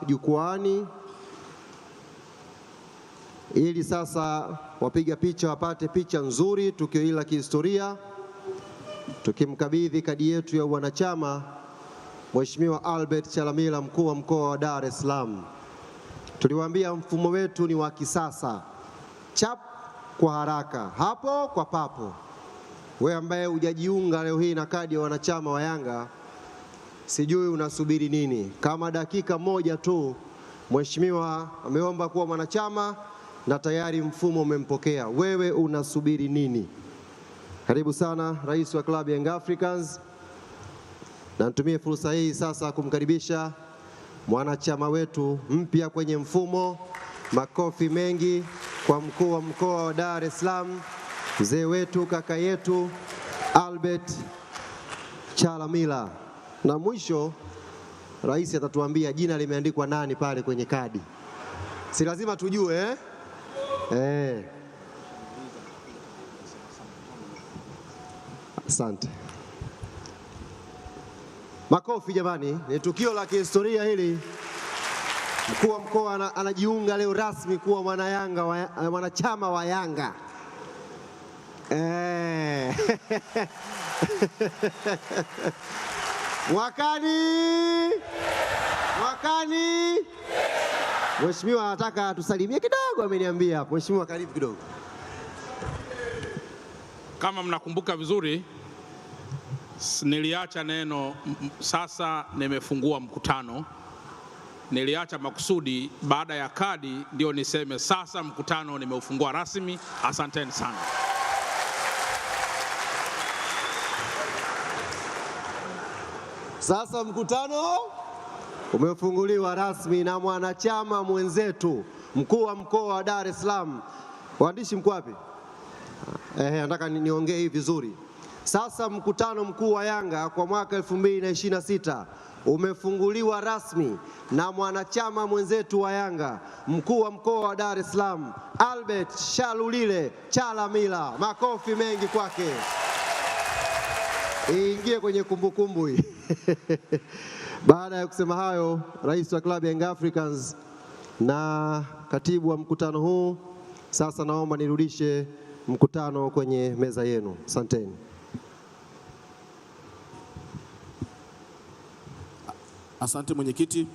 Jukwani ili sasa wapiga picha wapate picha nzuri, tukio hili la kihistoria, tukimkabidhi kadi yetu ya wanachama Mheshimiwa Albert Chalamila, mkuu wa mkoa wa Dar es Salaam. Tuliwaambia mfumo wetu ni wa kisasa, chap kwa haraka, hapo kwa papo. Wewe ambaye hujajiunga leo hii na kadi ya wanachama wa Yanga, sijui unasubiri nini? Kama dakika moja tu Mheshimiwa ameomba kuwa mwanachama na tayari mfumo umempokea. Wewe unasubiri nini? Karibu sana Rais wa klabu ya Young Africans, na nitumie fursa hii sasa kumkaribisha mwanachama wetu mpya kwenye mfumo. Makofi mengi kwa mkuu wa mkoa wa Dar es Salaam, mzee wetu, kaka yetu Albert Chalamila. Na mwisho rais atatuambia jina limeandikwa nani pale kwenye kadi. Si lazima tujue Asante. Makofi jamani, ni tukio la kihistoria hili. Mkuu wa mkoa anajiunga leo rasmi kuwa mwanachama wa Yanga. Mwakani. Mheshimiwa anataka tusalimie kidogo, ameniambia hapo. Mheshimiwa, karibu kidogo. Kama mnakumbuka vizuri, niliacha neno sasa nimefungua mkutano. Niliacha makusudi baada ya kadi ndio niseme sasa mkutano nimeufungua rasmi. Asanteni sana. Sasa mkutano umefunguliwa rasmi na mwanachama mwenzetu, mkuu wa mkoa wa Dar es Salaam. Waandishi mko wapi? Nataka niongee hivi vizuri. Sasa mkutano mkuu wa Yanga kwa mwaka 2026 umefunguliwa rasmi na mwanachama mwenzetu wa Yanga, mkuu wa mkoa wa Dar es Salaam, Albert Chalamila. Makofi mengi kwake. Iingie kwenye kumbukumbu hii. Baada ya kusema hayo, rais wa klabu ya Young Africans na katibu wa mkutano huu, sasa naomba nirudishe mkutano kwenye meza yenu. Asanteni. Asante mwenyekiti.